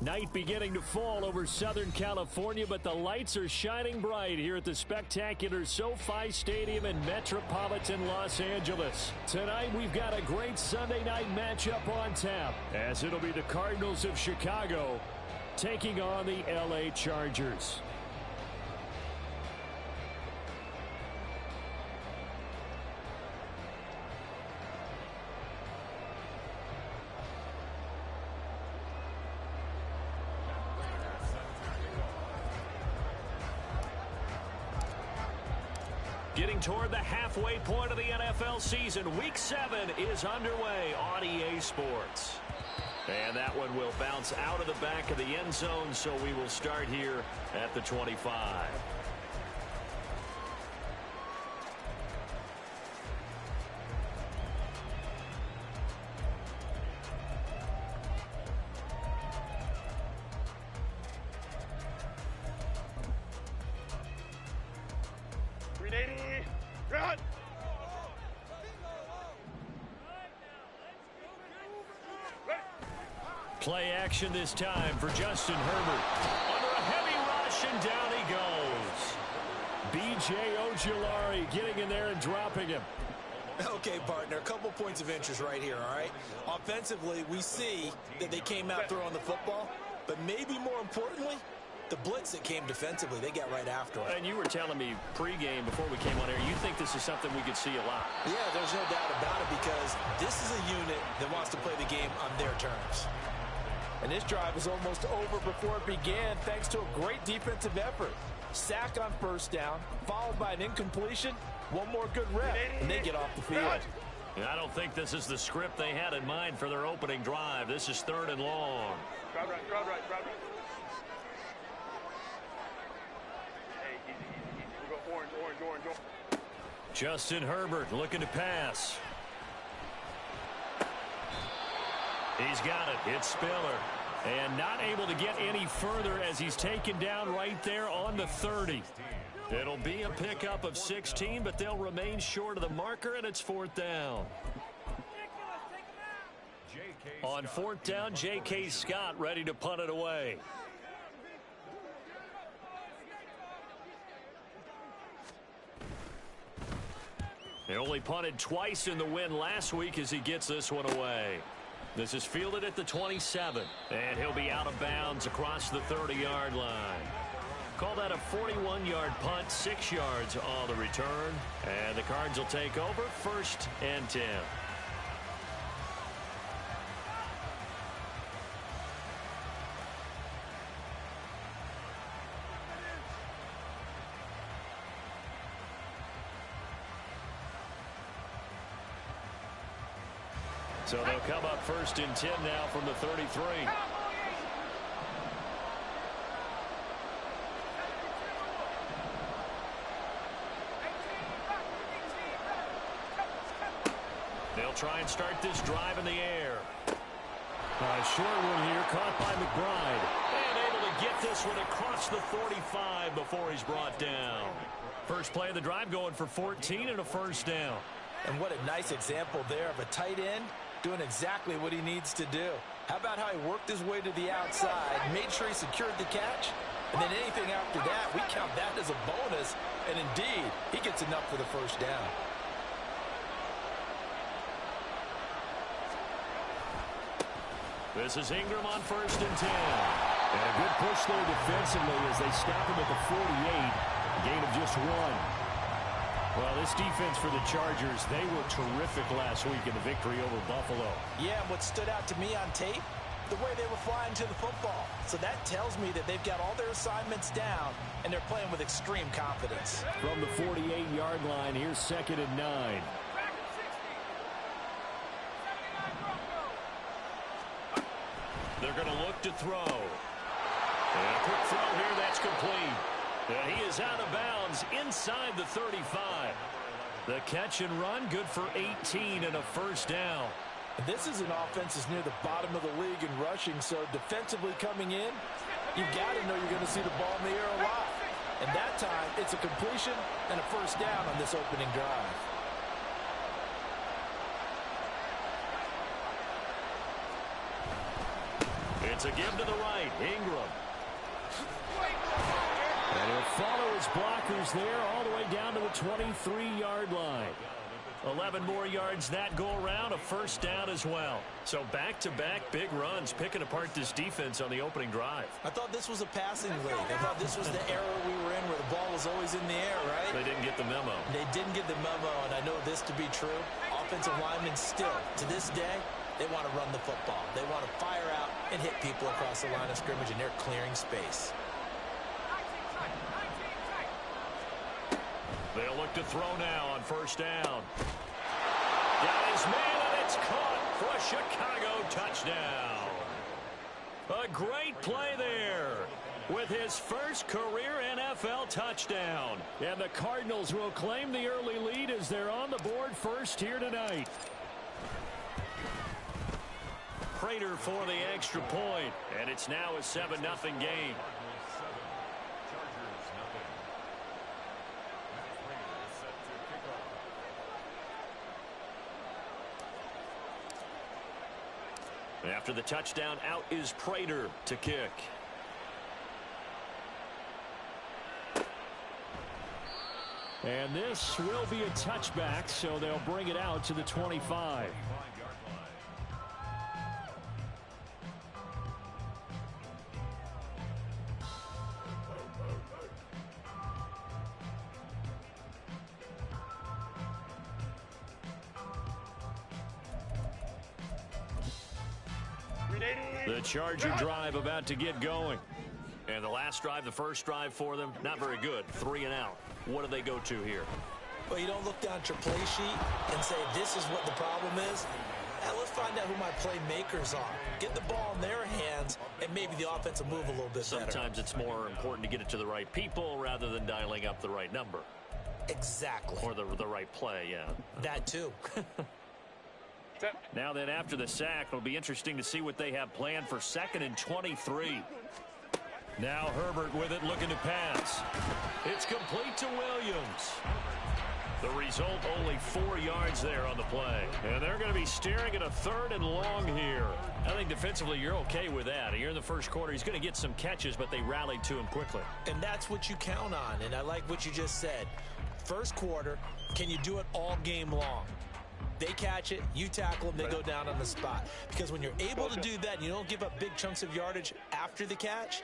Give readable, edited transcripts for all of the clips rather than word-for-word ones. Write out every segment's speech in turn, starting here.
Night beginning to fall over Southern California, but the lights are shining bright here at the spectacular SoFi Stadium in metropolitan Los Angeles. Tonight, we've got a great Sunday night matchup on tap, as it'll be the Cardinals of Chicago taking on the LA Chargers. Getting toward the halfway point of the NFL season, Week 7 is underway on EA Sports. And that one will bounce out of the back of the end zone, so we will start here at the 25. Play action this time for Justin Herbert. Under a heavy rush, and down he goes. B.J. Ojulari getting in there and dropping him. Okay, partner, a couple points of interest right here, all right? Offensively, we see that they came out throwing the football, but maybe more importantly, the blitz that came defensively, they got right after it. And you were telling me pregame before we came on air, you think this is something we could see a lot. Yeah, there's no doubt about it, because this is a unit that wants to play the game on their terms. And this drive was almost over before it began thanks to a great defensive effort. Sack on first down, followed by an incompletion, one more good rep, and they get off the field. I don't think this is the script they had in mind for their opening drive. This is 3rd and long. Drive right. Hey, easy. We go orange. Justin Herbert looking to pass. He's got it. It's Spiller. And not able to get any further as he's taken down right there on the 30. It'll be a pickup of 16, but they'll remain short of the marker, and it's 4th down. On 4th down, J.K. Scott ready to punt it away. They only punted twice in the win last week as he gets this one away. This is fielded at the 27, and he'll be out of bounds across the 30-yard line. Call that a 41-yard punt, 6 yards on the return, and the Cards will take over 1st and 10. So they'll come up 1st and 10 now from the 33. They'll try and start this drive in the air. A short one here, caught by McBride. And able to get this one across the 45 before he's brought down. First play of the drive going for 14 and a 1st down. And what a nice example there of a tight end doing exactly what he needs to do. How about how he worked his way to the outside, made sure he secured the catch, and then anything after that, we count that as a bonus, and indeed, he gets enough for the 1st down. This is Ingram on 1st and 10. And a good push there defensively as they stop him at the 48. A gain of just 1. Well, this defense for the Chargers, they were terrific last week in the victory over Buffalo. Yeah, and what stood out to me on tape, the way they were flying to the football. So that tells me that they've got all their assignments down, and they're playing with extreme confidence. From the 48-yard line, here's 2nd and 9. They're going to look to throw. And a quick throw here, that's complete. And he is out of bounds inside the 35. The catch and run, good for 18 and a 1st down. This is an offense that's near the bottom of the league in rushing, so defensively coming in, you've got to know you're going to see the ball in the air a lot. And that time, it's a completion and a 1st down on this opening drive. It's a give to the right. Ingram. And he'll follow his blockers there all the way down to the 23-yard line. 11 more yards that go around, a first down as well. So back-to-back big runs, picking apart this defense on the opening drive. I thought this was a passing league. I thought this was the era we were in where the ball was always in the air, right? They didn't get the memo. They didn't get the memo, and I know this to be true. Offensive linemen still, to this day, they want to run the football. They want to fire out and hit people across the line of scrimmage, and they're clearing space. They'll look to throw now on first down. Got his man, and it's caught for a Chicago touchdown. A great play there with his first career NFL touchdown. And the Cardinals will claim the early lead as they're on the board first here tonight. Prater for the extra point, and it's now a 7-0 game. After the touchdown, out is Prater to kick. And this will be a touchback, so they'll bring it out to the 25. The Charger drive about to get going. And the last drive, the first drive for them, not very good. 3 and out. What do they go to here? Well, you don't look down at your play sheet and say, this is what the problem is. Now, let's find out who my playmakers are. Get the ball in their hands, and maybe the offense will move a little bit better. Sometimes it's more important to get it to the right people rather than dialing up the right number. Exactly. Or the right play, yeah. That, too. Now then, after the sack, it'll be interesting to see what they have planned for 2nd and 23. Now Herbert with it, looking to pass. It's complete to Williams. The result, only 4 yards there on the play. And they're going to be staring at a 3rd and long here. I think defensively you're okay with that. Here in the first quarter, he's going to get some catches, but they rallied to him quickly. And that's what you count on, and I like what you just said. First quarter, can you do it all game long? They catch it, you tackle them, they go down on the spot. Because when you're able to do that and you don't give up big chunks of yardage after the catch,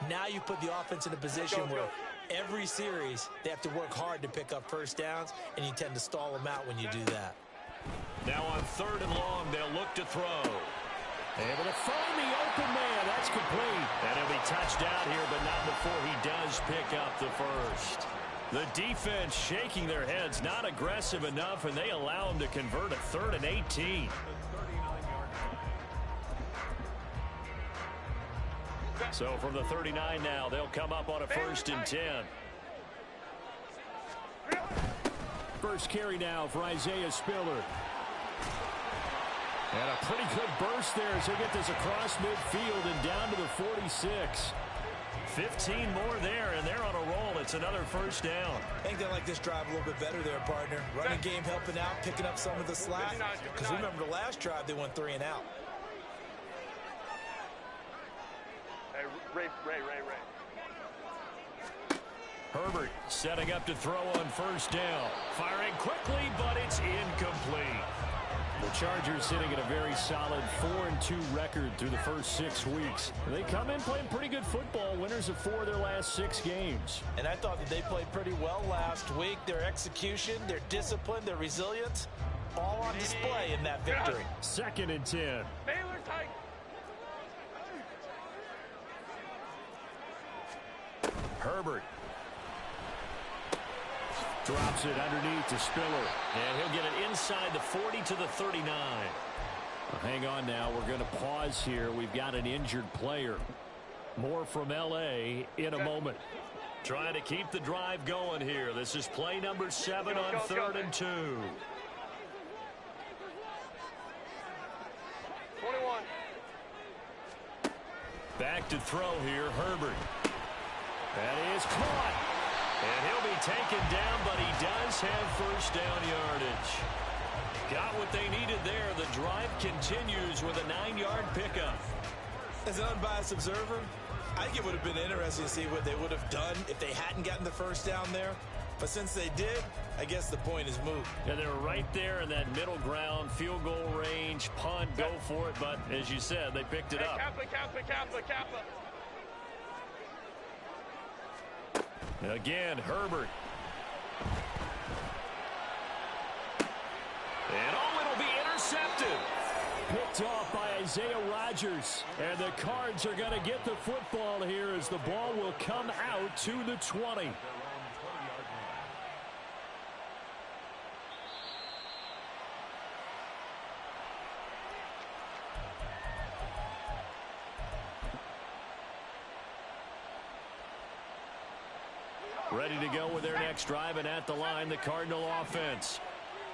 now you put the offense in a position where every series they have to work hard to pick up first downs, and you tend to stall them out when you do that. Now on 3rd and long, they'll look to throw. Able to find the open man. That's complete. And he'll be touched out here, but not before he does pick up the first. The defense shaking their heads, not aggressive enough, and they allow him to convert a 3rd and 18. So from the 39 now, they'll come up on a 1st and 10. First carry now for Isaiah Spiller. And a pretty good burst there as he'll get this across midfield and down to the 46. 15 more there, and they're on a roll. It's another first down. I think they like this drive a little bit better there, partner. Running game helping out, picking up some of the slack. Because remember the last drive, they went 3 and out. Hey, Ray. Herbert setting up to throw on first down. Firing quickly, but it's incomplete. The Chargers sitting at a very solid 4-2 record through the first 6 weeks. They come in playing pretty good football, winners of 4 of their last 6 games. And I thought that they played pretty well last week. Their execution, their discipline, their resilience, all on display in that victory. 2nd and 10. Baylor tight. Herbert drops it underneath to Spiller. And he'll get it inside the 40 to the 39. Well, hang on now. We're going to pause here. We've got an injured player. More from L.A. in a moment. Trying to keep the drive going here. This is play number 7 on 3rd and 2. 21. Back to throw here, Herbert. That is caught. And he'll be taken down, but he does have first down yardage. Got what they needed there. The drive continues with a 9-yard pickup. As an unbiased observer, I think it would have been interesting to see what they would have done if they hadn't gotten the first down there. But since they did, I guess the point is moot. And they're right there in that middle ground, field goal range, punt, go for it. But as you said, they picked it up. Kappa. Again, Herbert. And it'll be intercepted. Picked off by Isaiah Rodgers. And the Cards are going to get the football here as the ball will come out to the 20. Ready to go with their next drive, and at the line, the Cardinal offense.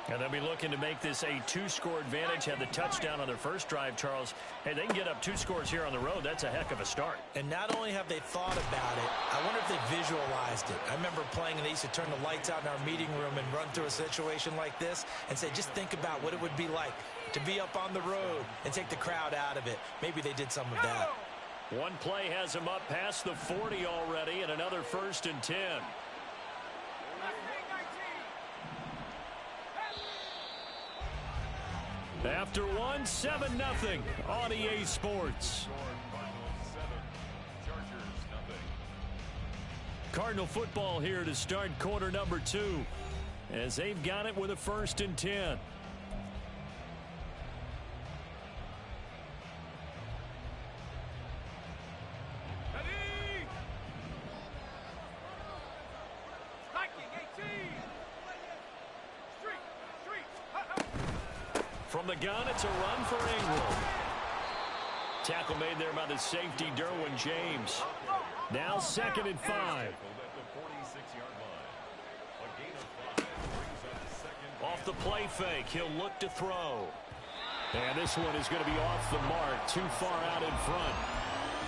And they'll be looking to make this a two-score advantage. Had the touchdown on their first drive, Charles. Hey, they can get up 2 scores here on the road. That's a heck of a start. And not only have they thought about it, I wonder if they visualized it. I remember playing, and they used to turn the lights out in our meeting room and run through a situation like this and say, just think about what it would be like to be up on the road and take the crowd out of it. Maybe they did some of that. One play has him up past the 40 already, and another 1st and 10. After 7-0 on EA Sports. Cardinal football here to start quarter number 2 as they've got it with a 1st and 10. From the gun, it's a run for Ingram. Tackle made there by the safety, Derwin James. Now 2nd and 5. Off the play fake, he'll look to throw. And this one is going to be off the mark, too far out in front.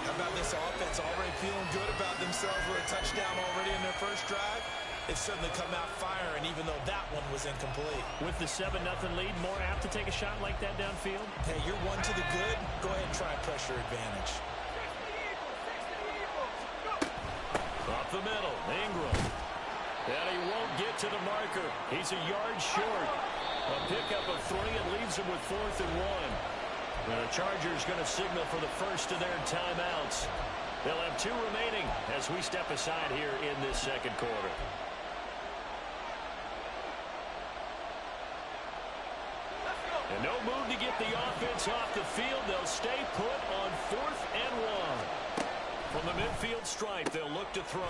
How about this offense already feeling good about themselves with a touchdown already in their first drive? They've certainly come out firing, even though that one was incomplete. With the 7-0 lead, more apt to take a shot like that downfield? Hey, you're one to the good. Go ahead and try and pressure advantage. Up the middle, Ingram. And he won't get to the marker. He's a yard short. A pickup of 3 and leaves him with 4th and 1. And the Chargers going to signal for the first of their timeouts. They'll have 2 remaining as we step aside here in this second quarter. And no move to get the offense off the field. They'll stay put on 4th and 1. From the midfield stripe, they'll look to throw.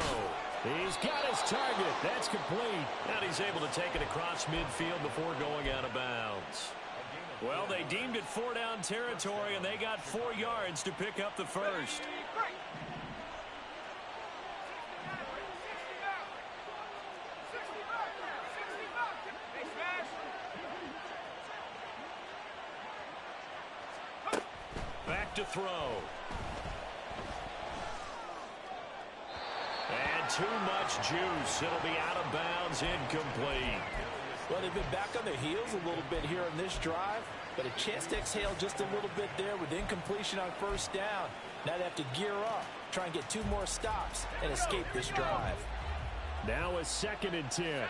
He's got his target. That's complete. And he's able to take it across midfield before going out of bounds. Well, they deemed it 4-down territory, and they got 4 yards to pick up the first. Back to throw. And too much juice. It'll be out of bounds, incomplete. Well, they've been back on their heels a little bit here on this drive, but a chance to exhale just a little bit there with incompletion on 1st down. Now they have to gear up, try and get 2 more stops, and escape this drive. Now a 2nd and 10.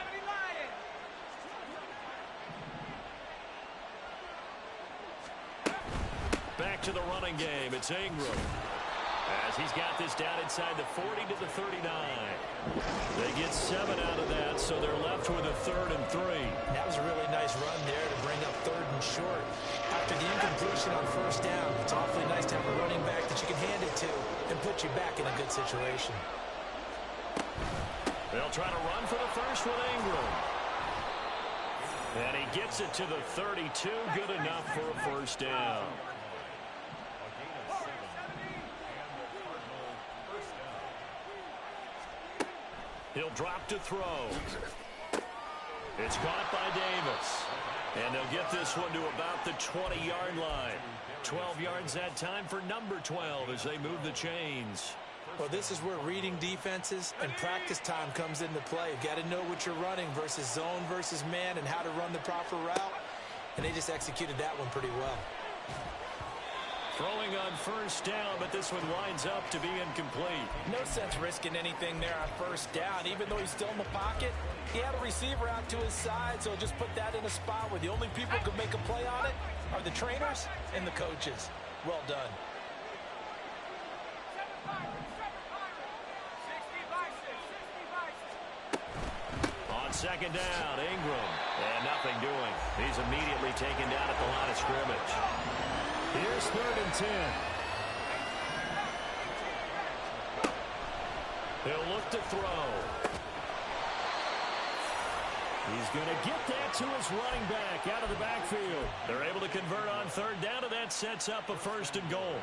Back to the running game. It's Ingram. As he's got this down inside the 40 to the 39. They get 7 out of that, so they're left with a 3rd and 3. That was a really nice run there to bring up 3rd and short. After the incompletion on 1st down, it's awfully nice to have a running back that you can hand it to and put you back in a good situation. They'll try to run for the first with Ingram. And he gets it to the 32. Good enough for a 1st down. He'll drop to throw. It's caught by Davis. And they'll get this one to about the 20-yard line. 12 yards that time for number 12 as they move the chains. Well, this is where reading defenses and practice time comes into play. You've got to know what you're running versus zone versus man and how to run the proper route. And they just executed that one pretty well. Throwing on first down, but this one winds up to be incomplete. No sense risking anything there on first down. Even though he's still in the pocket, he had a receiver out to his side, so just put that in a spot where the only people who can make a play on it are the trainers and the coaches. Well done. On second down, Ingram. And nothing doing. He's immediately taken down at the line of scrimmage. Here's 3rd and 10. He'll look to throw. He's going to get that to his running back out of the backfield. They're able to convert on 3rd down, and that sets up a 1st and goal.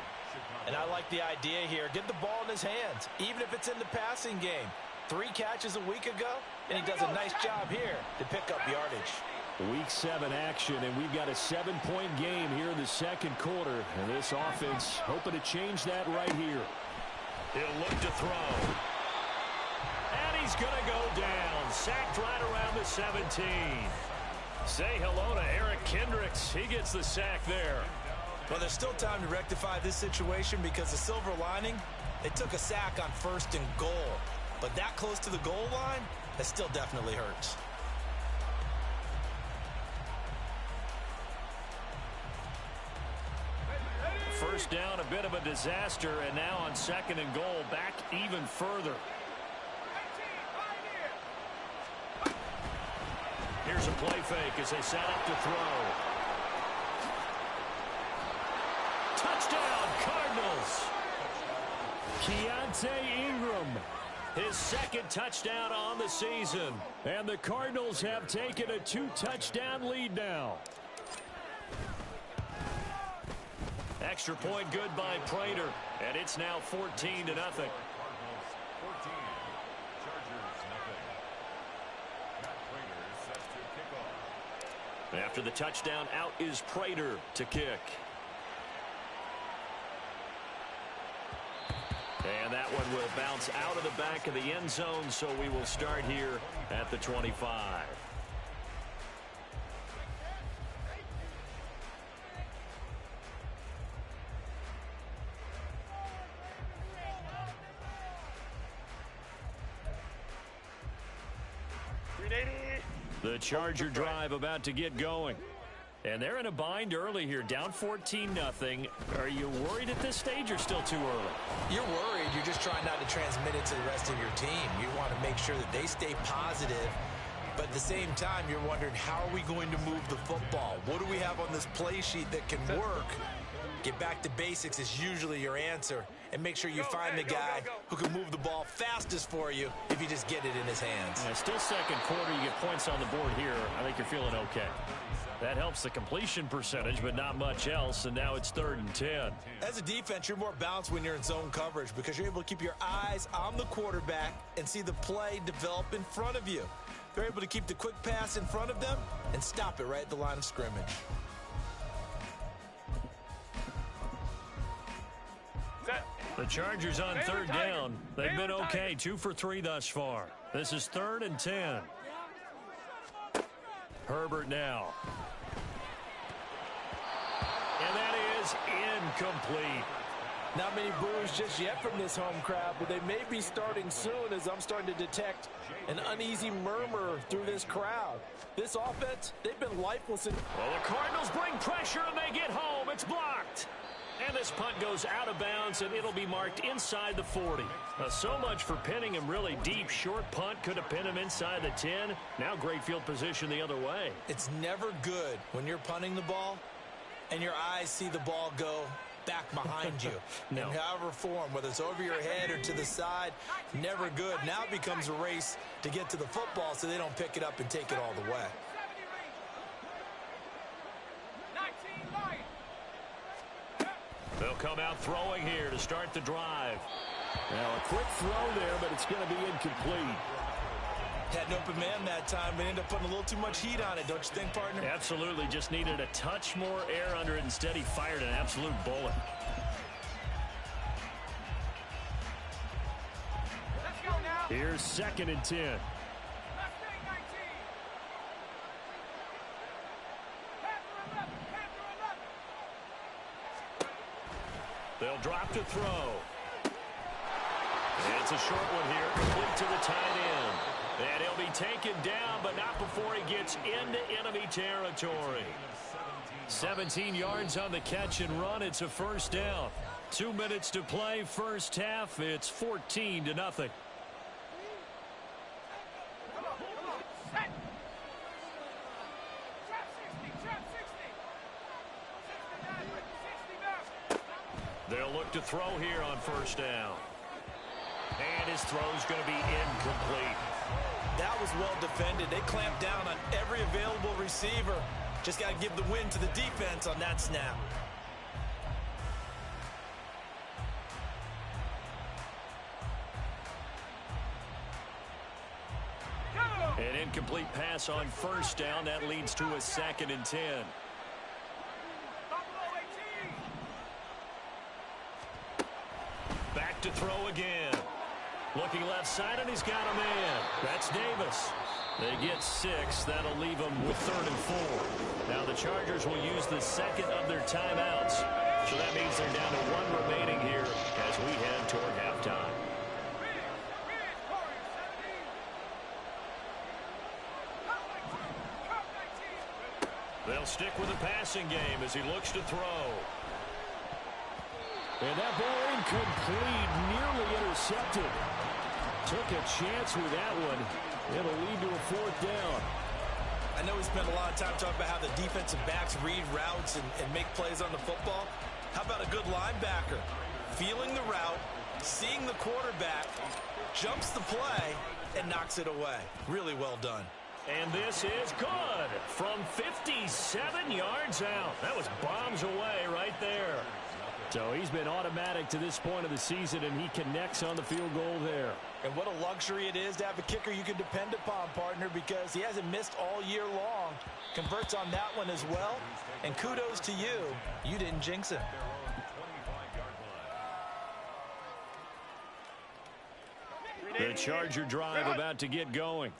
And I like the idea here. Get the ball in his hands, even if it's in the passing game. 3 catches a week ago, and he does a nice job here to pick up yardage. Week 7 action, and we've got a 7-point game here in the 2nd quarter. And this offense hoping to change that right here. He'll look to throw. And he's going to go down. Sacked right around the 17. Say hello to Eric Kendricks. He gets the sack there. Well, there's still time to rectify this situation because the silver lining, they took a sack on 1st and goal. But that close to the goal line, that still definitely hurts. First down, a bit of a disaster, and now on 2nd and goal, back even further. Here's a play fake as they set up to throw. Touchdown, Cardinals! Keontae Ingram, his 2nd touchdown on the season. And the Cardinals have taken a 2-touchdown lead now. Extra point good by Prater, and it's now 14-0. After the touchdown, out is Prater to kick. And that one will bounce out of the back of the end zone, so we will start here at the 25. The Charger drive about to get going. And they're in a bind early here, down 14-0. Are you worried at this stage or still too early? You're worried. You're just trying not to transmit it to the rest of your team. You want to make sure that they stay positive. But at the same time, you're wondering, how are we going to move the football? What do we have on this play sheet that can work? Get back to basics is usually your answer. And make sure you find the guy who can move the ball fastest for you if you just get it in his hands. Yeah, still 2nd quarter. You get points on the board here. I think you're feeling okay. That helps the completion percentage, but not much else. And now it's 3rd and 10. As a defense, you're more balanced when you're in zone coverage because you're able to keep your eyes on the quarterback and see the play develop in front of you. They're able to keep the quick pass in front of them and stop it right at the line of scrimmage. The Chargers on 3rd down. They've been okay, 2 for 3 thus far. This is 3rd and 10. Herbert now. And that is incomplete. Not many boos just yet from this home crowd, but they may be starting soon as I'm starting to detect an uneasy murmur through this crowd. This offense, they've been lifeless. Well, the Cardinals bring pressure and they get home. It's blocked. And this punt goes out of bounds, and it'll be marked inside the 40. So much for pinning him really deep. Short punt could have pinned him inside the 10. Now great field position the other way. It's never good when you're punting the ball and your eyes see the ball go back behind you. No. In however form, whether it's over your head or to the side, never good. Now it becomes a race to get to the football so they don't pick it up and take it all the way. They'll come out throwing here to start the drive. Now a quick throw there, but it's going to be incomplete. Had an open man that time, but ended up putting a little too much heat on it, don't you think, partner? Absolutely. Just needed a touch more air under it. Instead, he fired an absolute bullet. Here's 2nd and 10. drop to throw. It's a short one here, complete to the tight end. And he'll be taken down, but not before he gets into enemy territory. 17 yards on the catch and run. It's a first down. 2 minutes to play, first half. It's 14-0. They'll look to throw here on first down. And his throw's going to be incomplete. That was well defended. They clamped down on every available receiver. Just got to give the win to the defense on that snap. An incomplete pass on first down. That leads to a 2nd and 10. Back to throw again. Looking left side, and he's got a man. That's Davis. They get 6. That'll leave them with 3rd and 4. Now the Chargers will use the second of their timeouts. So that means they're down to 1 remaining here as we head toward halftime. They'll stick with the passing game as he looks to throw. And that ball incomplete, nearly intercepted. Took a chance with that one. It'll lead to a 4th down. I know we spent a lot of time talking about how the defensive backs read routes and make plays on the football. How about a good linebacker? Feeling the route, seeing the quarterback, jumps the play, and knocks it away. Really well done. And this is good from 57 yards out. That was bombs away right there. So he's been automatic to this point of the season, and he connects on the field goal there. And what a luxury it is to have a kicker you can depend upon, partner, because he hasn't missed all year long. Converts on that one as well. And kudos to you. You didn't jinx him. The Charger drive about to get going.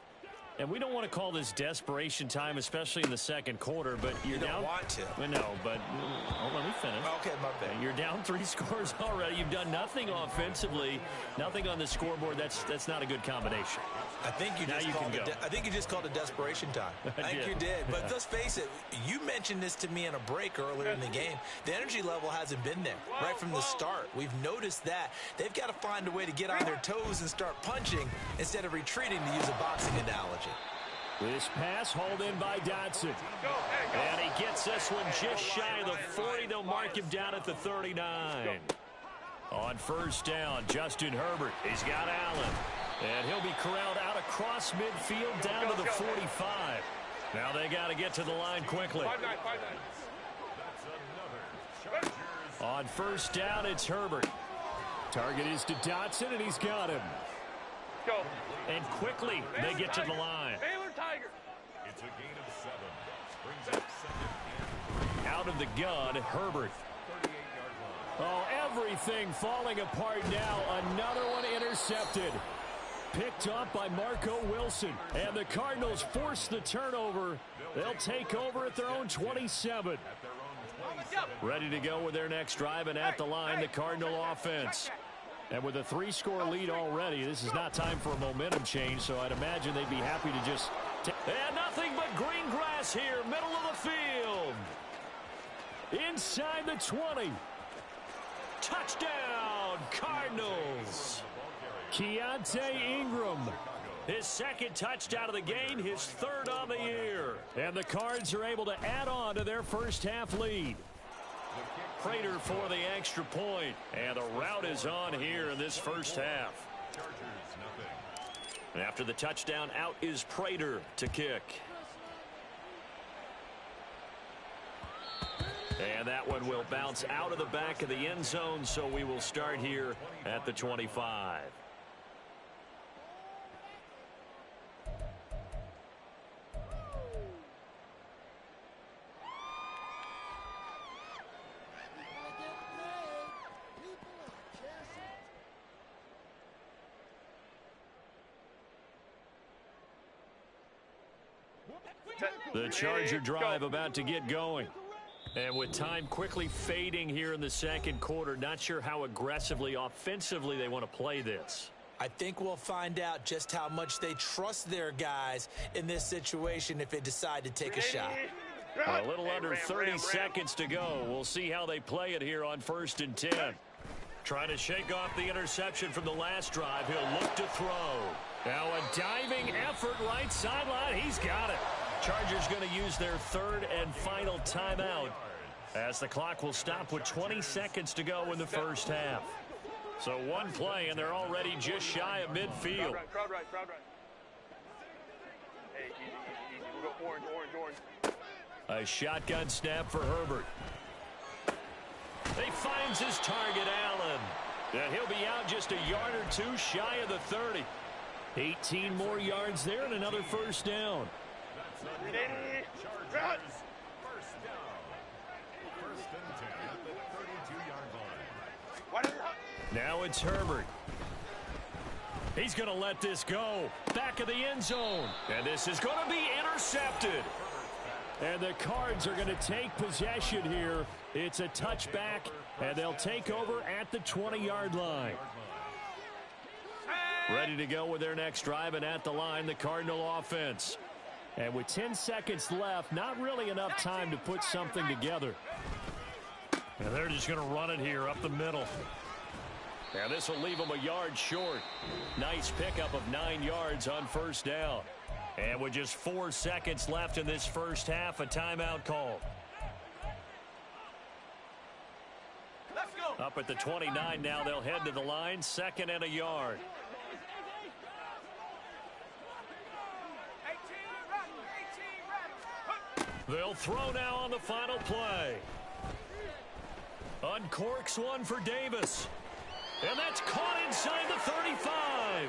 And we don't want to call this desperation time, especially in the second quarter, but you're down. You don't want to. Well, no, but let me finish. Okay, my bad. You're down 3 scores already. You've done nothing offensively, nothing on the scoreboard. That's not a good combination. I think you just called it desperation time. I think you did. But let's face it, you mentioned this to me in a break earlier in the game. The energy level hasn't been there right from the start. We've noticed that. They've got to find a way to get on their toes and start punching instead of retreating, to use a boxing analogy. This pass hauled in by Dotson. And he gets this one just shy of the 40. They'll mark him down at the 39. On first down, Justin Herbert. He's got Allen. And he'll be corralled out across midfield down to the 45. Now they got to get to the line quickly. On first down, it's Herbert. Target is to Dotson, and he's got him. Go. And quickly, they get to the line. Baylor Tiger. It's a gain of 7. Brings up 2nd. Out of the gun, Herbert. 38-yard line. Oh, everything falling apart now. Another one intercepted. Picked up by Marco Wilson. And the Cardinals force the turnover. They'll take over at their own 27. Ready to go with their next drive, and at the line, the Cardinal offense. And with a 3-score lead already, this is not time for a momentum change, so I'd imagine they'd be happy to just and nothing but green grass here, middle of the field. Inside the 20. Touchdown, Cardinals. Keontae Ingram. His 2nd touchdown of the game, his 3rd on the year. And the Cards are able to add on to their first half lead. Prater for the extra point. And the route is on here in this first half. And after the touchdown, out is Prater to kick. And that one will bounce out of the back of the end zone, so we will start here at the 25. The Charger drive about to get going. And with time quickly fading here in the second quarter, not sure how aggressively, offensively they want to play this. I think we'll find out just how much they trust their guys in this situation if they decide to take a shot. A little under 30 seconds to go. We'll see how they play it here on 1st and 10. Trying to shake off the interception from the last drive. He'll look to throw. Now a diving effort right sideline. He's got it. Chargers going to use their third and final timeout as the clock will stop with 20 seconds to go in the first half. So one play, and they're already just shy of midfield. Crowd right. Hey, easy. We'll go orange. A shotgun snap for Herbert. He finds his target, Allen. And he'll be out just a yard or two shy of the 30. 18 more yards there and another first down. Chargers, first down. 1st and 10 at the 32-yard line. Now it's Herbert. He's going to let this go. Back of the end zone. And this is going to be intercepted. And the Cards are going to take possession here. It's a touchback, and they'll take over at the 20-yard line. Ready to go with their next drive, and at the line, the Cardinal offense. And with 10 seconds left, not really enough time to put something together. And they're just going to run it here up the middle. And this will leave them a yard short. Nice pickup of 9 yards on first down. And with just 4 seconds left in this first half, a timeout call. Let's go. Up at the 29 now, they'll head to the line, 2nd and a yard. They'll throw now on the final play. Uncorks one for Davis. And that's caught inside the 35.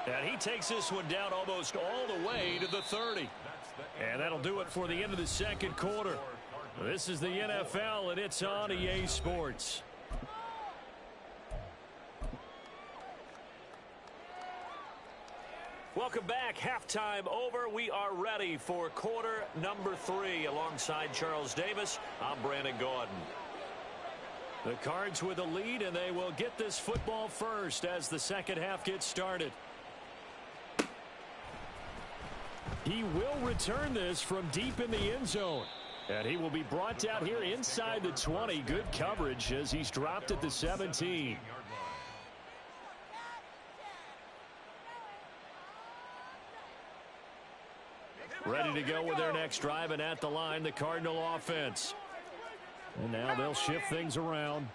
And he takes this one down almost all the way to the 30. And that'll do it for the end of the second quarter. This is the NFL, and it's on EA Sports. Welcome back. Halftime over. We are ready for quarter number 3. Alongside Charles Davis, I'm Brandon Gaudin. The Cards with a lead, and they will get this football first as the second half gets started. He will return this from deep in the end zone. And he will be brought down here inside the 20. Good coverage as he's dropped at the 17. Ready to go with their next drive, and at the line, the Cardinal offense. And now they'll shift things around.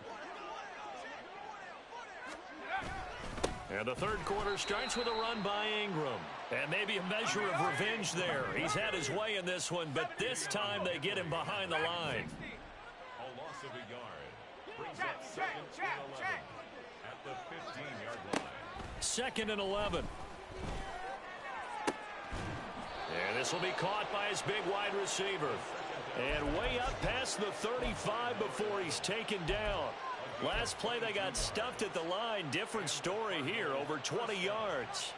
And the third quarter starts with a run by Ingram. And maybe a measure of revenge there. He's had his way in this one, but this time they get him behind the line. A loss of a yard. Brings up 2nd and 11 at the 15-yard line. 2nd and 11. And this will be caught by his big wide receiver. And way up past the 35 before he's taken down. Last play they got stuffed at the line. Different story here, over 20 yards.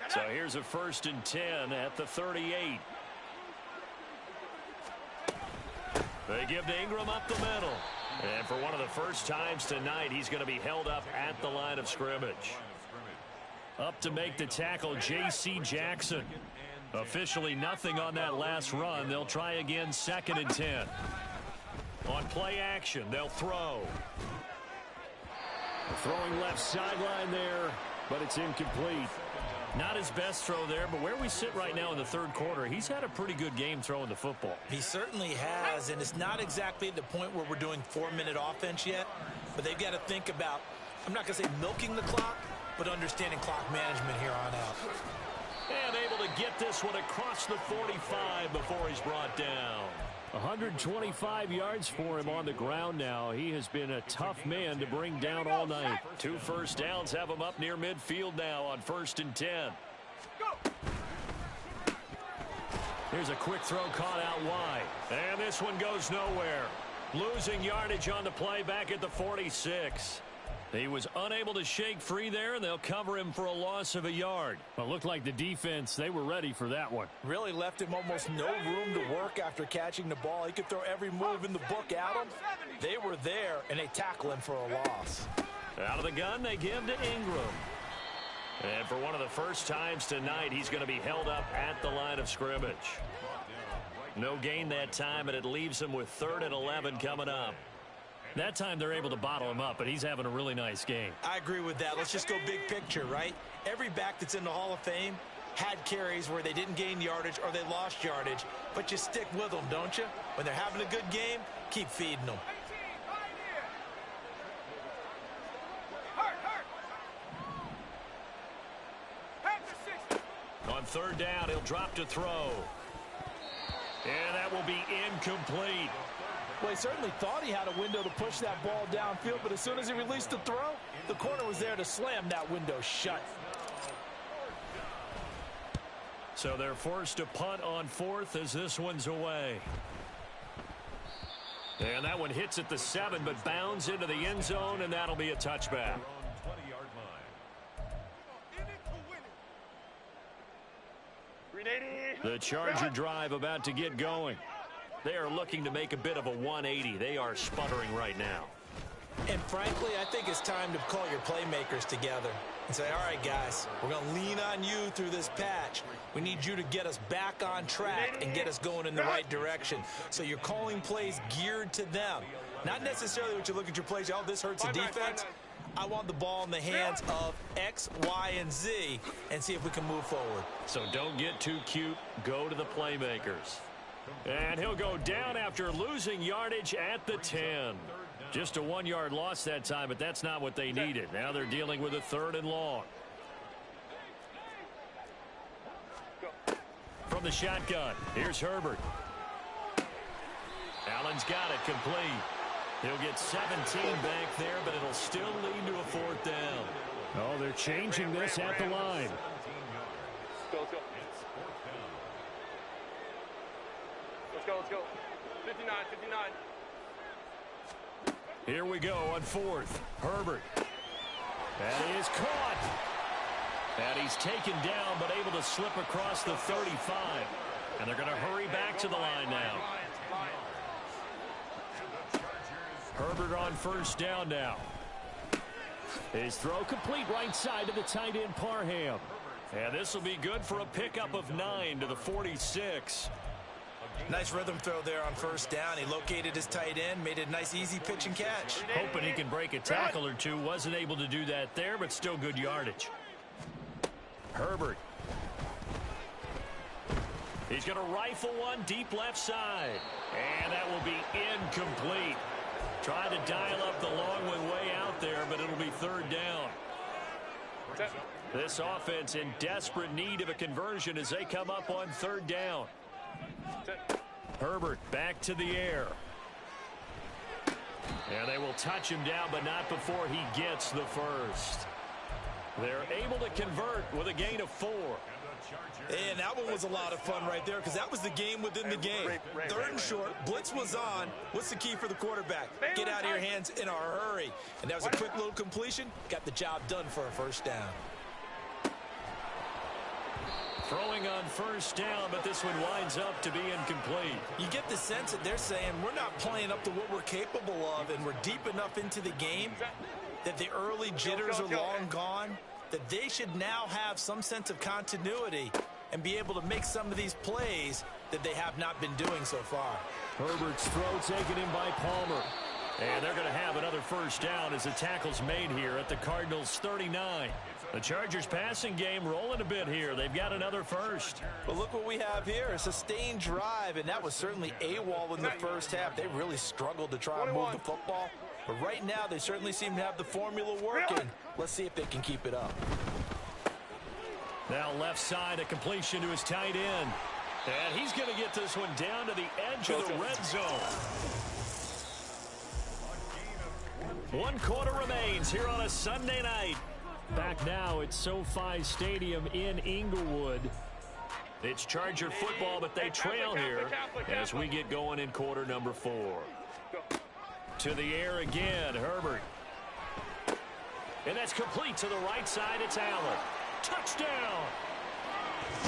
So here's a 1st and 10 at the 38. They give to Ingram up the middle. And for one of the first times tonight, he's going to be held up at the line of scrimmage. Up to make the tackle, J.C. Jackson. Officially nothing on that last run. They'll try again, 2nd and 10. On play action, they'll throw. Throwing left sideline there, but it's incomplete. Not his best throw there, but where we sit right now in the third quarter, he's had a pretty good game throwing the football. He certainly has, and it's not exactly the point where we're doing 4-minute offense yet, but they've got to think about, I'm not going to say milking the clock, but understanding clock management here on out. And able to get this one across the 45 before he's brought down. 125 yards for him on the ground now. He has been a tough man to bring down all night. 2 first downs have him up near midfield now on 1st and 10. Here's a quick throw caught out wide. And this one goes nowhere. Losing yardage on the play back at the 46. He was unable to shake free there, and they'll cover him for a loss of a yard. Well, it looked like the defense, they were ready for that one. Really left him almost no room to work after catching the ball. He could throw every move in the book at him. They were there, and they tackle him for a loss. Out of the gun, they give to Ingram. And for one of the first times tonight, he's going to be held up at the line of scrimmage. No gain that time, and it leaves him with 3rd and 11 coming up. That time they're able to bottle him up, but he's having a really nice game. I agree with that. Let's just go big picture, right? Every back that's in the Hall of Fame had carries where they didn't gain yardage or they lost yardage, but you stick with them, don't you? When they're having a good game, keep feeding them. On 3rd down, he'll drop to throw. And that will be incomplete. Well, he certainly thought he had a window to push that ball downfield, but as soon as he released the throw, the corner was there to slam that window shut. So they're forced to punt on 4th as this one's away. And that one hits at the 7, but bounds into the end zone, and that'll be a touchback. The Charger drive about to get going. They are looking to make a bit of a 180. They are sputtering right now. And frankly, I think it's time to call your playmakers together and say, all right, guys, we're going to lean on you through this patch. We need you to get us back on track and get us going in the right direction. So you're calling plays geared to them. Not necessarily what you look at your plays, oh, this hurts the defense. I want the ball in the hands of X, Y, and Z and see if we can move forward. So don't get too cute. Go to the playmakers. And he'll go down after losing yardage at the 10. Just a 1-yard loss that time, but that's not what they needed. Now they're dealing with a 3rd and long. From the shotgun, here's Herbert. Allen's got it complete. He'll get 17 back there, but it'll still lead to a 4th down. Oh, they're changing this at the line. Let's go. Let's go. 59. Here we go on 4th. Herbert. That is caught. And he's taken down, but able to slip across the 35. And they're going to hurry back to the line now. Herbert on 1st down now. His throw complete right side to the tight end Parham. And this will be good for a pickup of 9 to the 46. Nice rhythm throw there on 1st down. He located his tight end, made a nice easy pitch and catch. Hoping he can break a tackle or two. Wasn't able to do that there, but still good yardage. Herbert. He's going to rifle one deep left side. And that will be incomplete. Trying to dial up the long one way out there, but it'll be 3rd down. This offense in desperate need of a conversion as they come up on 3rd down. Herbert back to the air. And they will touch him down, but not before he gets the first. They're able to convert with a gain of 4. And that one was a lot of fun right there because that was the game within the game. 3rd and short, blitz was on. What's the key for the quarterback? Get out of your hands in a hurry. And that was a quick little completion. Got the job done for a 1st down. Throwing on 1st down, but this one winds up to be incomplete. You get the sense that they're saying we're not playing up to what we're capable of, and we're deep enough into the game that the early jitters are long gone, that they should now have some sense of continuity and be able to make some of these plays that they have not been doing so far. Herbert's throw taken in by Palmer. And they're going to have another 1st down as the tackle's made here at the Cardinals' 39. The Chargers passing game rolling a bit here. They've got another 1st. But look what we have here, a sustained drive, and that was certainly AWOL in the 1st half. They really struggled to try and move the football. But right now, they certainly seem to have the formula working. Let's see if they can keep it up. Now left side, a completion to his tight end. And he's going to get this one down to the edge of the red zone. 1 quarter remains here on a Sunday night. Back now at SoFi Stadium in Inglewood. It's Charger football, but they trail here as we get going in quarter number 4. To the air again, Herbert. And that's complete to the right side. It's Allen. Touchdown!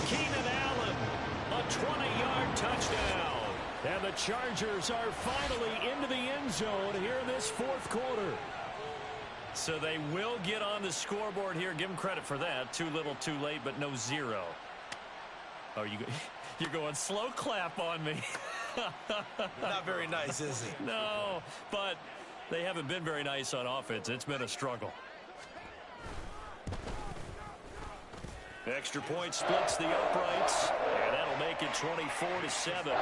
Keenan Allen, a 20-yard touchdown. And the Chargers are finally into the end zone here in this fourth quarter. So they will get on the scoreboard here. Give them credit for that. Too little, too late, but no zero. Oh, you're going slow clap on me. Not very nice, is he? No, but they haven't been very nice on offense. It's been a struggle. Extra point splits the uprights, and that'll make it 24-7.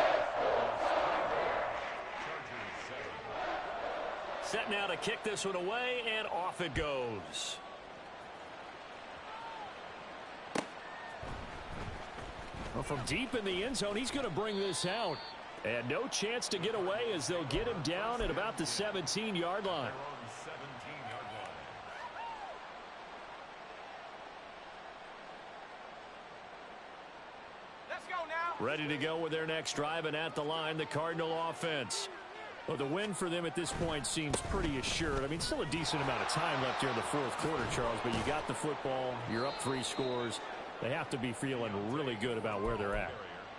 Set now to kick this one away, and off it goes. Well, from deep in the end zone, he's going to bring this out. And no chance to get away as they'll get him down at about the 17-yard line. Ready to go with their next drive, and at the line, the Cardinal offense. Well, the win for them at this point seems pretty assured. I mean, still a decent amount of time left here in the fourth quarter, Charles, but you got the football, you're up 3 scores. They have to be feeling really good about where they're at.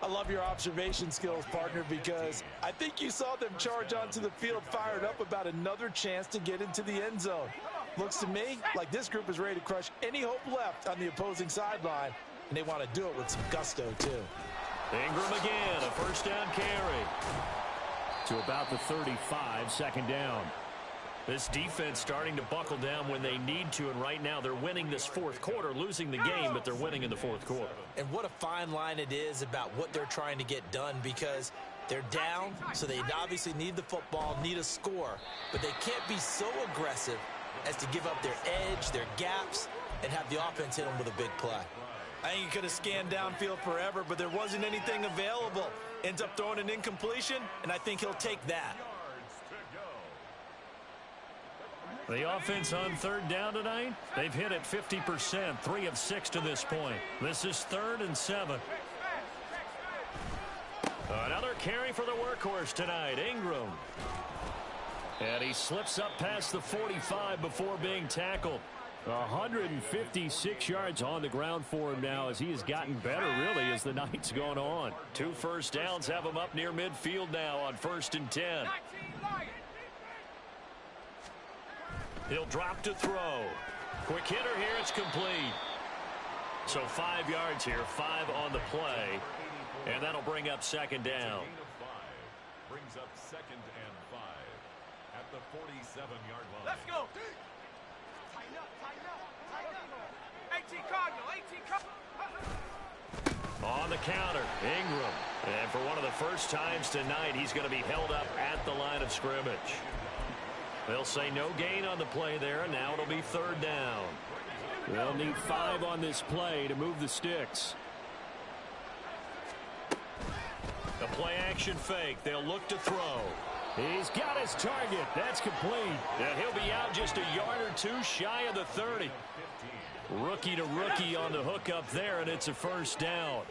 I love your observation skills, partner, because I think you saw them charge onto the field fired up about another chance to get into the end zone. Looks to me like this group is ready to crush any hope left on the opposing sideline, and they want to do it with some gusto, too. Ingram again, a first down carry. To about the 35, second down. This defense starting to buckle down when they need to, and right now they're winning this fourth quarter, losing the game, but they're winning in the fourth quarter. And what a fine line it is about what they're trying to get done, because they're down, so they obviously need the football, need a score, but they can't be so aggressive as to give up their edge, their gaps, and have the offense hit them with a big play. I think he could have scanned downfield forever, but there wasn't anything available. Ends up throwing an incompletion, and I think he'll take that. The offense on third down tonight, they've hit it 50%, 3 of 6 to this point. This is 3rd and 7. Another carry for the workhorse tonight, Ingram. And he slips up past the 45 before being tackled. 156 yards on the ground for him now as he has gotten better, really, as the night's gone on. 2 first downs have him up near midfield now on 1st and 10. He'll drop to throw. Quick hitter here, it's complete. So 5 yards here, 5 on the play, and that'll bring up second down. Brings up 2nd and 5 at the 47-yard line. Let's go. Tighten up, tighten up, tighten up. 18 Cardinal, 18 Cardinal. On the counter, Ingram. And for one of the first times tonight, he's going to be held up at the line of scrimmage. They'll say no gain on the play there, and now it'll be 3rd down. They'll need 5 on this play to move the sticks. The play-action fake. They'll look to throw. He's got his target. That's complete. And he'll be out just a yard or 2 shy of the 30. Rookie to rookie on the hook up there, and it's a first down.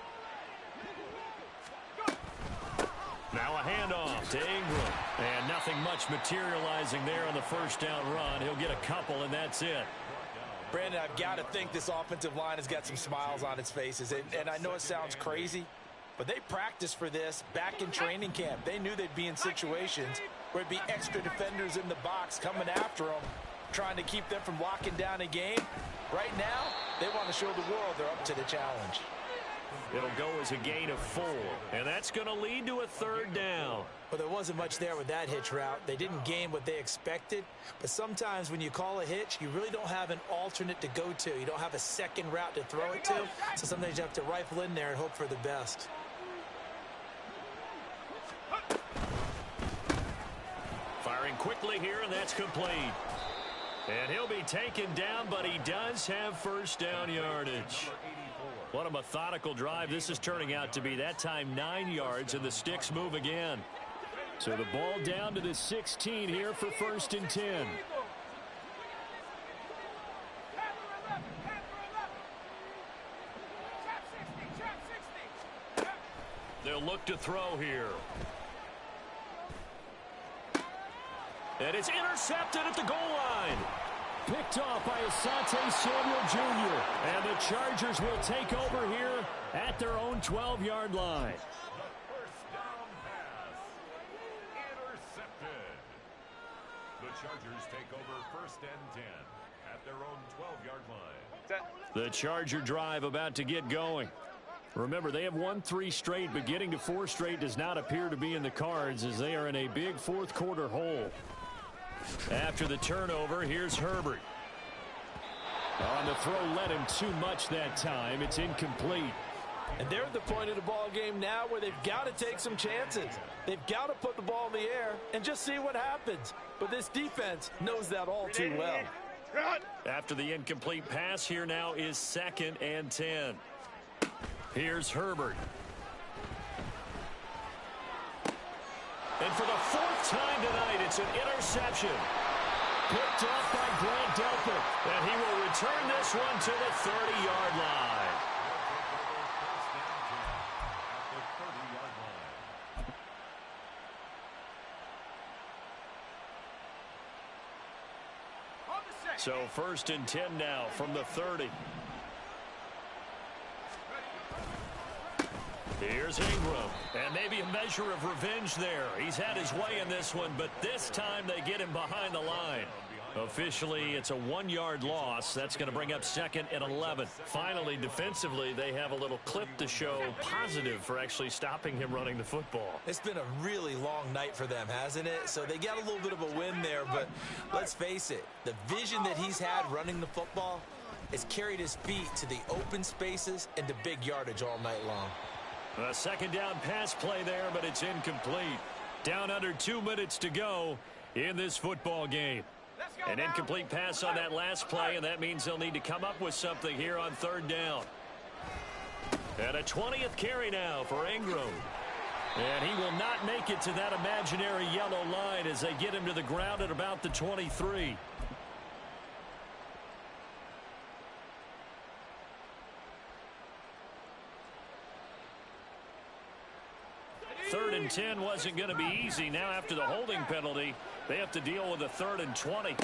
Now a handoff to Ingram. And nothing much materializing there on the first down run. He'll get a couple, and that's it. Brandon, I've got to think this offensive line has got some smiles on its faces. And I know it sounds crazy, but they practiced for this back in training camp. They knew they'd be in situations where it'd be extra defenders in the box coming after them, trying to keep them from locking down a game. Right now, they want to show the world they're up to the challenge. It'll go as a gain of 4, and that's going to lead to a 3rd down. Well, there wasn't much there with that hitch route. They didn't gain what they expected, but sometimes when you call a hitch, you really don't have an alternate to go to. You don't have a second route to throw it to, so sometimes you have to rifle in there and hope for the best. Firing quickly here, and that's complete. And he'll be taken down, but he does have first down yardage. What a methodical drive this is turning out to be. That time 9 yards, and the sticks move again. So the ball down to the 16 here for 1st and 10. They'll look to throw here. And it's intercepted at the goal line. picked off by Asante Samuel Jr. And the Chargers will take over here at their own 12-yard line. The first down pass. Intercepted. The Chargers take over 1st and 10 at their own 12-yard line. The Charger drive about to get going. Remember, they have won 3 straight, but getting to 4 straight does not appear to be in the cards as they are in a big fourth-quarter hole. After the turnover, here's Herbert. On the throw, led him too much that time. It's incomplete. And they're at the point of the ball game now where they've got to take some chances. They've got to put the ball in the air and just see what happens. But this defense knows that all too well. After the incomplete pass, here now is 2nd and 10. Here's Herbert. And for the 4th time tonight, it's an interception. Picked off by Grant Delpit. And he will return this one to the 30-yard line. So 1st and 10 now from the 30. Here's Ingram, and maybe a measure of revenge there. He's had his way in this one, but this time they get him behind the line. Officially, it's a 1-yard loss. That's going to bring up 2nd and 11. Finally, defensively, they have a little clip to show positive for actually stopping him running the football. It's been a really long night for them, hasn't it? So they got a little bit of a win there, but let's face it, the vision that he's had running the football has carried his feet to the open spaces and to big yardage all night long. A 2nd down pass play there, but it's incomplete. Down under 2 minutes to go in this football game. An incomplete pass on that last play, and that means they'll need to come up with something here on 3rd down. And a 20th carry now for Ingram. And he will not make it to that imaginary yellow line as they get him to the ground at about the 23. Third and 10 wasn't going to be easy. Now after the holding penalty, they have to deal with a 3rd and 20.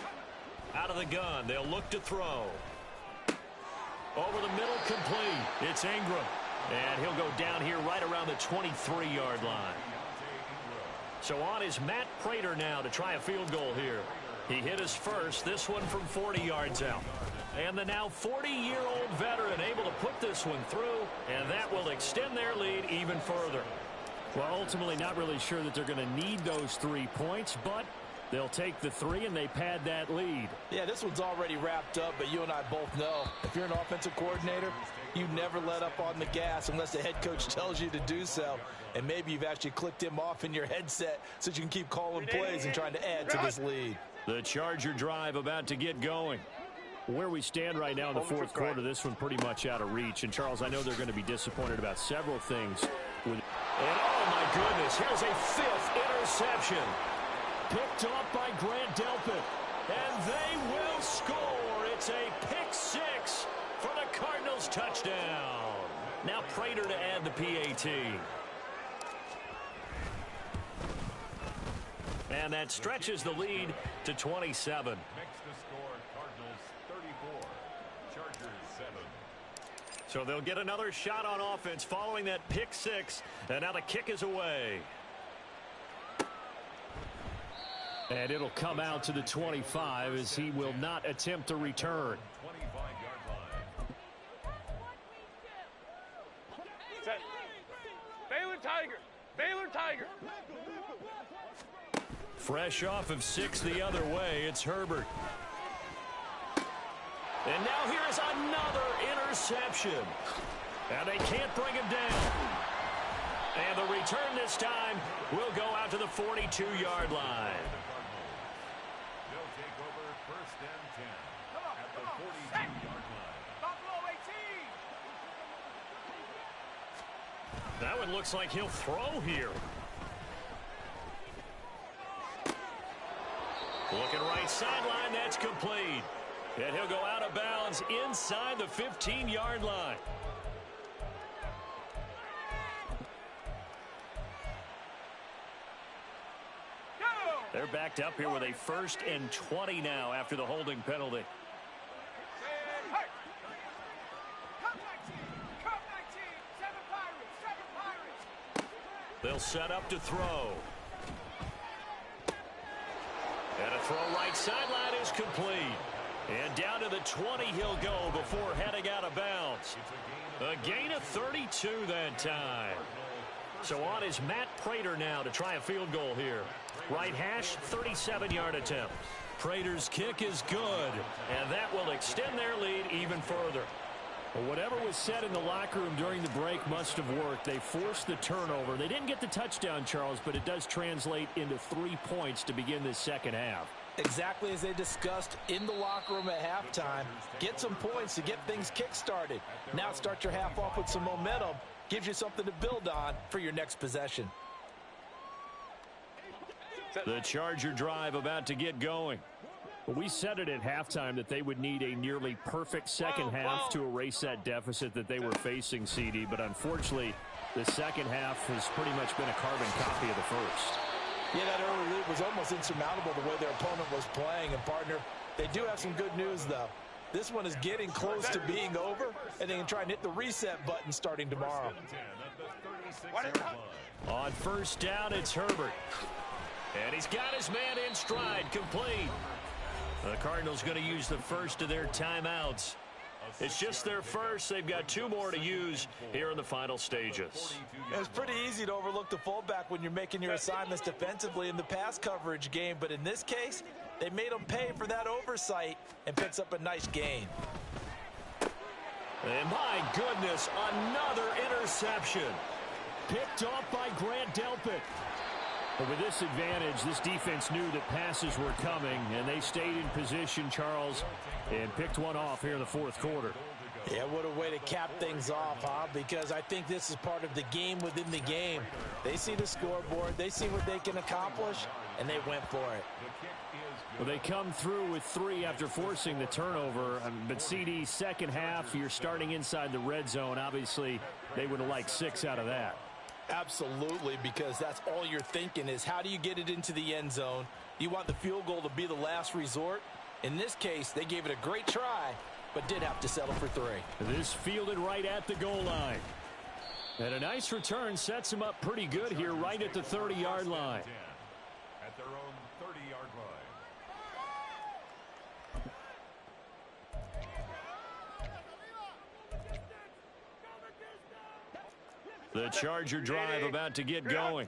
Out of the gun, they'll look to throw. Over the middle, complete. It's Ingram. And he'll go down here right around the 23-yard line. So on is Matt Prater now to try a field goal here. He hit his first, this one from 40 yards out. And the now 40-year-old veteran able to put this one through, and that will extend their lead even further. Well, ultimately not really sure that they're going to need those 3 points, but they'll take the 3 and they pad that lead. Yeah, this one's already wrapped up, but you and I both know if you're an offensive coordinator, you never let up on the gas unless the head coach tells you to do so. And maybe you've actually clicked him off in your headset so you can keep calling plays and trying to add to this lead. The Charger drive about to get going. Where we stand right now in the 4th quarter, this one pretty much out of reach. And, Charles, I know they're going to be disappointed about several things. And, oh, my goodness, here's a 5th interception. Picked off by Grant Delpit. And they will score. It's a pick 6 for the Cardinals touchdown. Now Prater to add the PAT. And that stretches the lead to 27. Makes the score Cardinals 34, Chargers 7. So they'll get another shot on offense following that pick 6. And now the kick is away. And it'll come out to the 25 as he will not attempt to return. 25-yard line. Set. Baylor Tiger. Baylor Tiger. Fresh off of 6 the other way, it's Herbert. And now here is another interception. And they can't bring him down. And the return this time will go out to the 42-yard line. They'll take over 1st and 10 at the 42-yard line. Buffalo 18. That one looks like he'll throw here. Looking right sideline, that's complete. And he'll go out of bounds inside the 15-yard line. They're backed up here with a 1st and 20 now after the holding penalty. They'll set up to throw. And a throw right sideline is complete. And down to the 20 he'll go before heading out of bounds. A gain of 32 that time. So on is Matt Prater now to try a field goal here. Right hash, 37-yard attempt. Prater's kick is good, and that will extend their lead even further. Well, whatever was said in the locker room during the break must have worked. They forced the turnover. They didn't get the touchdown, Charles, but it does translate into 3 points to begin this second half. Exactly as they discussed in the locker room at halftime. Get some points to get things kick-started. Now start your half off with some momentum. Gives you something to build on for your next possession. The Charger drive about to get going. We said it at halftime that they would need a nearly perfect second half to erase that deficit that they were facing, CD. But unfortunately, the second half has pretty much been a carbon copy of the first. Yeah, that early lead was almost insurmountable the way their opponent was playing. And, partner, they do have some good news, though. This one is getting close to being over, and they can try and hit the reset button starting tomorrow. On first down, it's Herbert. And he's got his man in stride, complete. The Cardinals going to use the first of their timeouts. It's just their first. They've got 2 more to use here in the final stages. It's pretty easy to overlook the fullback when you're making your assignments defensively in the pass coverage game. But in this case, they made him pay for that oversight and picks up a nice gain. And my goodness, another interception. Picked off by Grant Delpit. But with this advantage, this defense knew that passes were coming, and they stayed in position, Charles, and picked one off here in the fourth quarter. Yeah, what a way to cap things off, huh? Because I think this is part of the game within the game. They see the scoreboard, they see what they can accomplish, and they went for it. Well, they come through with 3 after forcing the turnover. But CD, second half, you're starting inside the red zone. Obviously, they would have liked 6 out of that. Absolutely, because that's all you're thinking is how do you get it into the end zone? You want the field goal to be the last resort. In this case, they gave it a great try, but did have to settle for 3. This fielded right at the goal line. And a nice return sets him up pretty good here right at the 30-yard line. At their own 30-yard line. The Charger drive about to get going.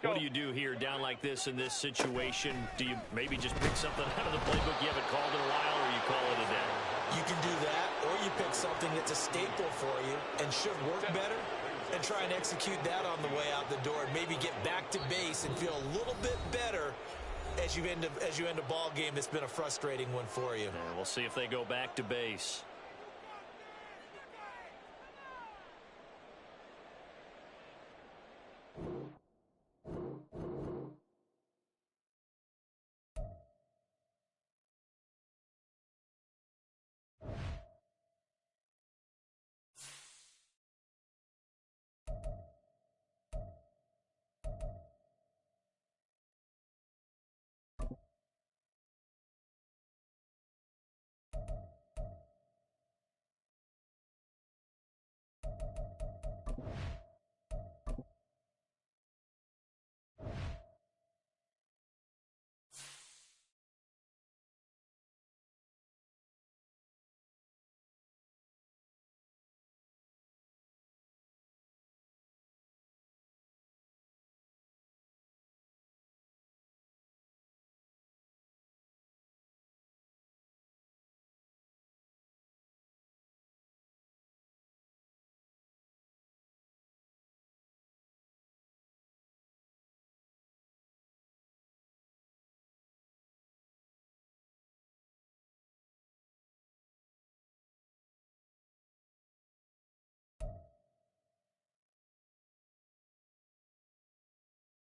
What do you do here down like this in this situation? Do you maybe just pick something out of the playbook you haven't called in a while, or you call it a day? You can do that, or you pick something that's a staple for you and should work better and try and execute that on the way out the door and maybe get back to base and feel a little bit better as you end a ball game that's been a frustrating one for you. And we'll see if they go back to base.